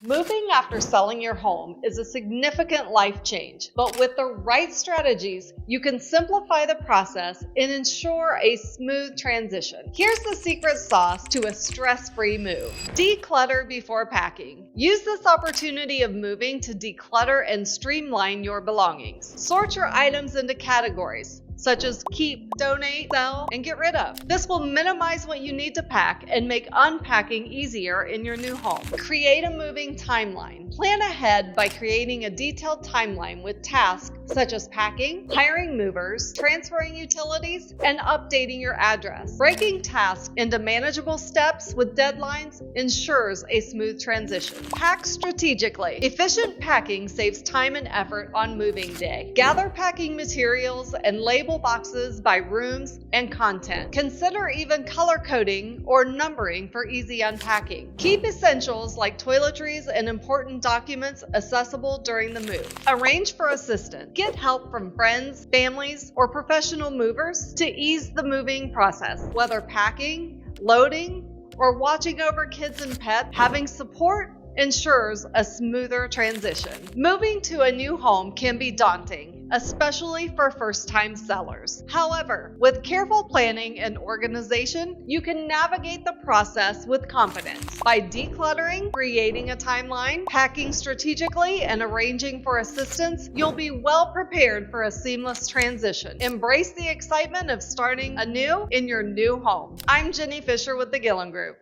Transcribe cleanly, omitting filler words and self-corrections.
Moving after selling your home is a significant life change, but with the right strategies, you can simplify the process and ensure a smooth transition. Here's the secret sauce to a stress-free move. Declutter before packing. Use this opportunity of moving to declutter and streamline your belongings. Sort your items into categories, such as keep, donate, sell, and get rid of. This will minimize what you need to pack and make unpacking easier in your new home. Create a moving timeline. Plan ahead by creating a detailed timeline with tasks such as packing, hiring movers, transferring utilities, and updating your address. Breaking tasks into manageable steps with deadlines ensures a smooth transition. Pack strategically. Efficient packing saves time and effort on moving day. Gather packing materials and label boxes by rooms and content. Consider even color coding or numbering for easy unpacking. Keep essentials like toiletries and important documents accessible during the move. Arrange for assistance. Get help from friends, families, or professional movers to ease the moving process. Whether packing, loading, or watching over kids and pets, having support ensures a smoother transition. Moving to a new home can be daunting, especially for first-time sellers. However, with careful planning and organization, you can navigate the process with confidence. By decluttering, creating a timeline, packing strategically, and arranging for assistance, you'll be well prepared for a seamless transition. Embrace the excitement of starting anew in your new home. I'm Jenny Fisher with the Gillen Group.